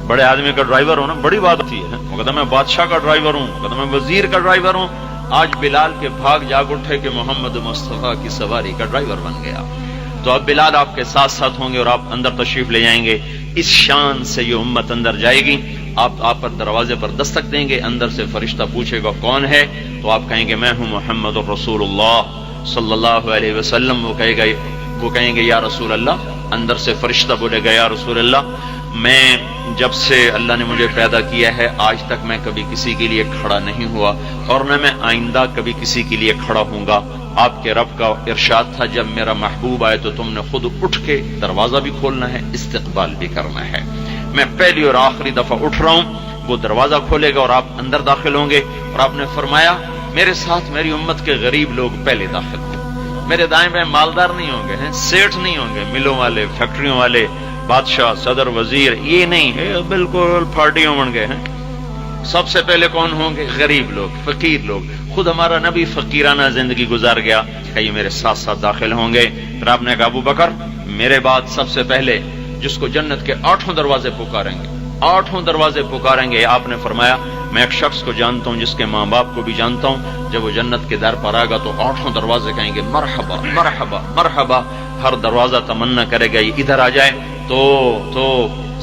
बड़े आदमी का ड्राइवर होना बड़ी बात होती है। वो कहता मैं बादशाह का ड्राइवर हूँ, कहता मैं वजीर का ड्राइवर हूँ। आज बिलाल के भाग जाग उठे कि मोहम्मद मुस्तफा की सवारी का ड्राइवर बन गया। तो अब बिलाल आपके साथ साथ होंगे और आप अंदर तशरीफ ले जाएंगे। इस शान से ये उम्मत अंदर जाएगी। आप पर दरवाजे पर दस्तक देंगे, अंदर से फरिश्ता पूछेगा कौन है, तो आप कहेंगे मैं हूं मोहम्मद रसूलुल्लाह सल्लल्लाहु अलैहि वसल्लम। वो कहेंगे या रसूल अल्लाह। अंदर से फरिश्ता बोलेगा या रसूल अल्लाह, मैं जब से अल्लाह ने मुझे पैदा किया है आज तक मैं कभी किसी के लिए खड़ा नहीं हुआ और न मैं आइंदा कभी किसी के लिए खड़ा हूंगा। आपके रब का इरशाद था जब मेरा महबूब आए तो तुमने खुद उठ के दरवाजा भी खोलना है, इस्तकबाल भी करना है। मैं पहली और आखिरी दफा उठ रहा हूं, वो दरवाजा खोलेगा और आप अंदर दाखिल होंगे। और आपने फरमाया मेरे साथ मेरी उम्मत के गरीब लोग पहले दाखिल हों। मेरे दाएं बाएं मालदार नहीं होंगे, हैं सेठ नहीं होंगे, मिलों वाले, फैक्ट्रियों वाले, बादशाह, सदर, वजीर, ये नहीं है, बिल्कुल फार्टियों बन गए हैं। सबसे पहले कौन होंगे? गरीब लोग, फकीर लोग। खुद हमारा नबी फकीराना जिंदगी गुजार गया, ये मेरे साथ साथ दाखिल होंगे। फिर आपने कहा अबू बकर मेरे बाद सबसे पहले जिसको जन्नत के 8 दरवाजे पुकारेंगे, 8 दरवाजे पुकारेंगे। आपने फरमाया मैं एक शख्स को जानता हूं जिसके माँ बाप को भी जानता हूं, जब वो जन्नत के दर पर आएगा तो 8 दरवाजे कहेंगे मरहबा मरहबा मरहबा। हर दरवाजा तमन्ना करेगा ये इधर आ जाए। तो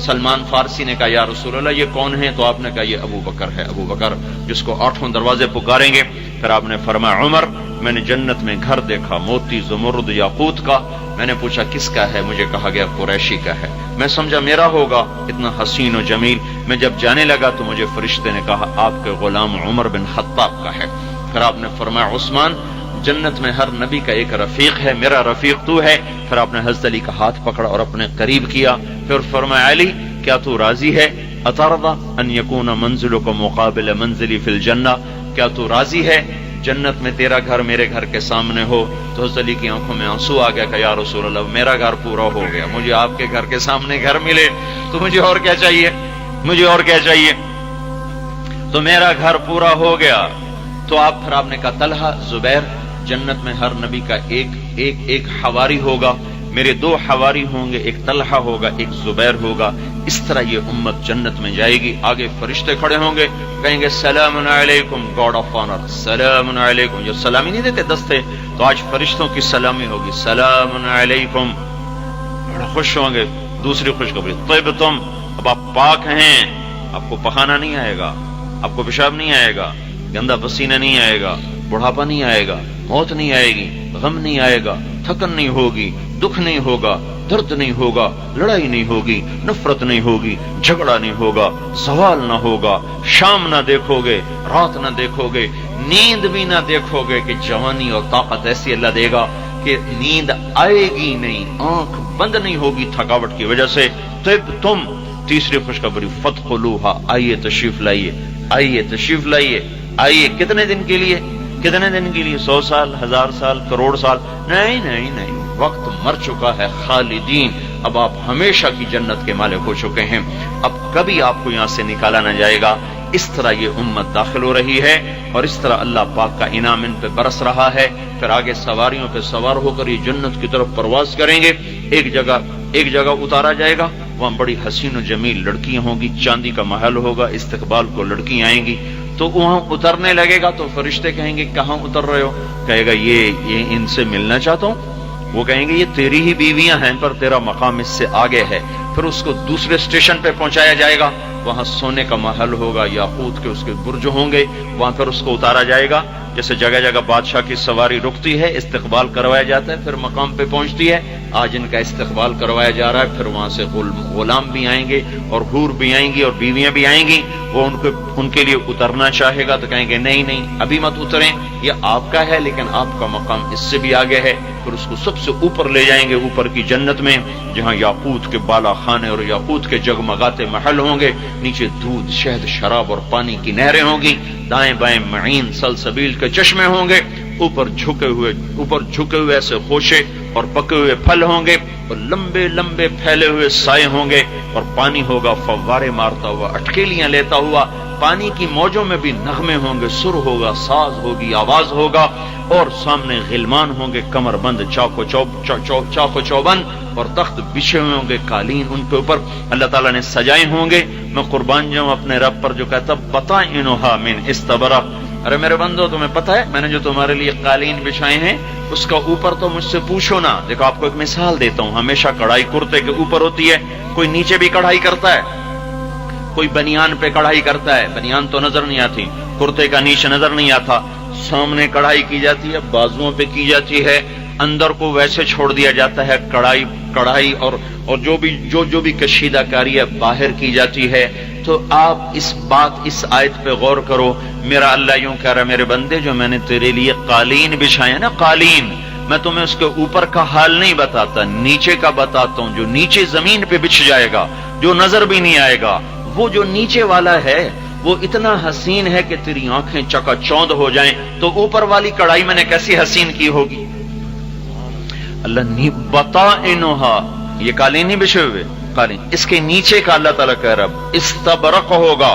सलमान फारसी ने कहा या रसूल अल्लाह ये कौन है? तो आपने कहा ये अबू बकर है, अबू बकर जिसको 8 दरवाजे पुकारेंगे। फिर आपने फरमाया उमर मैंने जन्नत में घर देखा मोती ज़ुमरुद याकूत का। मैंने पूछा किसका है? मुझे कहा गया कुरैशी का है। मैं समझा मेरा होगा, इतना हसीन और जमील। मैं जब जाने लगा तो मुझे फरिश्ते ने कहा आपके गुलाम उमर बिन खत्ताब का है। फिर आपने फरमाया उस्मान जन्नत में हर नबी का एक रफीक है, मेरा रफीक तू है। फिर आपने हज़रत अली का हाथ पकड़ा और अपने करीब किया। फिर फरमाया अली क्या तू राजी है? अतरदा अन यकून मंजिलुका मुकाबिल मंजिली फिल जन्ना, क्या तू राजी है जन्नत में तेरा घर मेरे घर के सामने हो? तो हज़रत अली की आंखों में आंसू आ गया कि या रसूल अल्लाह मेरा घर पूरा हो गया, मुझे आपके घर के सामने घर मिले तो मुझे और क्या चाहिए, मुझे और क्या चाहिए? तो मेरा घर पूरा हो गया। तो आप फिर आपने कहा तलहा जुबैर जन्नत में हर नबी का एक हवारी होगा, मेरे 2 हवारी होंगे, एक तलहा होगा एक जुबैर होगा। इस तरह ये उम्मत जन्नत में जाएगी। आगे फरिश्ते खड़े होंगे, कहेंगे सलामुन अलैकुम गॉड ऑफ ऑनर, सलामुन अलैकुम। जो सलामी नहीं देते दस्ते, तो आज फरिश्तों की सलामी होगी सलामुन अलैकुम। बड़ा खुश होंगे। दूसरी खुशखबरी तयबतुम, अब आप पाक हैं, आपको पखाना नहीं आएगा, आपको पेशाब नहीं आएगा, गंदा पसीना नहीं आएगा, बुढ़ापा नहीं आएगा, मौत नहीं आएगी, गम नहीं आएगा, थकन नहीं होगी, दुख नहीं होगा, दर्द नहीं होगा, लड़ाई नहीं होगी, नफरत नहीं होगी, झगड़ा नहीं होगा, सवाल ना होगा, शाम ना देखोगे, रात ना देखोगे, नींद भी ना देखोगे कि जवानी और ताकत ऐसी अल्लाह देगा कि नींद आएगी नहीं, आंख बंद नहीं होगी थकावट की वजह से। तब तुम तीसरी खुशखबरी फतखुलूहा, आइए तशरीफ लाइए, आइए तशरीफ लाइए, आइए। कितने दिन के लिए? कितने दिन के लिए? 100 साल, 1000 साल, करोड़ साल? नहीं नहीं नहीं, वक्त मर चुका है। खालिदीन, अब आप हमेशा की जन्नत के मालिक हो चुके हैं, अब कभी आपको यहां से निकाला ना जाएगा। इस तरह ये उम्मत दाखिल हो रही है और इस तरह अल्लाह पाक का इनाम इन पे बरस रहा है। फिर आगे सवारियों पे सवार होकर ये जन्नत की तरफ परवाज करेंगे। एक जगह उतारा जाएगा, वहां बड़ी हसीन और जमील लड़कियां होंगी, चांदी का महल होगा, इस्तकबाल को लड़कियां आएंगी। तो वहां उतरने लगेगा तो फरिश्ते कहेंगे कहां उतर रहे हो? कहेगा ये इनसे मिलना चाहता हूं। वो कहेंगे ये तेरी ही बीवियां हैं पर तेरा मकाम इससे आगे है। फिर उसको दूसरे स्टेशन पे पहुंचाया जाएगा, वहां सोने का महल होगा, याकूत के उसके बुर्ज होंगे, वहां फिर उसको उतारा जाएगा। जैसे जगह जगह बादशाह की सवारी रुकती है, इस्तकबाल करवाया जाता है, फिर मकाम पे पहुंचती है। आज इनका इस्तकबाल करवाया जा रहा है। फिर वहां से गुलाम भी आएंगे और हूर भी आएंगी और बीवियां भी आएंगी। वो उनके लिए उतरना चाहेगा तो कहेंगे नहीं नहीं अभी मत उतरें, ये आपका है लेकिन आपका मकाम इससे भी आगे है। फिर उसको सबसे ऊपर ले जाएंगे, ऊपर की जन्नत में, जहां याकूत के बाला खाने और याकूत के जगमगाते महल होंगे, नीचे दूध, शहद, शराब और पानी की नहरें होंगी, दाएं बाएं मईन सलसबील के चश्मे होंगे, ऊपर झुके हुए ऐसे खोशे और पके हुए फल होंगे और लंबे लंबे फैले हुए साए होंगे और पानी होगा फव्वारे मारता हुआ, अटकेलियां लेता हुआ। पानी की मौजों में भी नगमे होंगे, सुर होगा, साज होगी, आवाज होगा और सामने गिलमान होंगे कमरबंद, चाको चौबंद और तख्त बिछे हुए होंगे, कालीन उनके ऊपर अल्लाह ताला ने सजाए होंगे। मैं कुर्बान जाऊं अपने रब पर जो कहता बता इनोहा मिन इस्तबरक, अरे मेरे बंदो तुम्हें पता है मैंने जो तुम्हारे लिए कालीन बिछाए हैं उसका ऊपर तो मुझसे पूछो ना। देखो आपको एक मिसाल देता हूं, हमेशा कढ़ाई कुर्ते के ऊपर होती है, कोई नीचे भी कढ़ाई करता है, कोई बनियान पे कढ़ाई करता है, बनियान तो नजर नहीं आती, कुर्ते का नीचे नजर नहीं आता, सामने कढ़ाई की जाती है, बाजुओं पे की जाती है, अंदर को वैसे छोड़ दिया जाता है, कढ़ाई और जो भी कशीदाकारी है बाहर की जाती है। तो आप इस आयत पे गौर करो, मेरा अल्लाह यूं कह रहा है मेरे बंदे जो मैंने तेरे लिए कालीन बिछाए ना, कालीन, मैं तुम्हें उसके ऊपर का हाल नहीं बताता, नीचे का बताता हूं, जो नीचे जमीन पे बिछ जाएगा, जो नजर भी नहीं आएगा, वो जो नीचे वाला है वो इतना हसीन है कि तेरी आंखें चकाचौंध हो जाएं, तो ऊपर वाली कढ़ाई मैंने कैसी हसीन की होगी। अल्लाह नहीं बता इनोहा, ये कालीन नहीं बिछे हुए, कालीन, इसके नीचे का अल्लाह ताला कह रहा इस्तबरक होगा,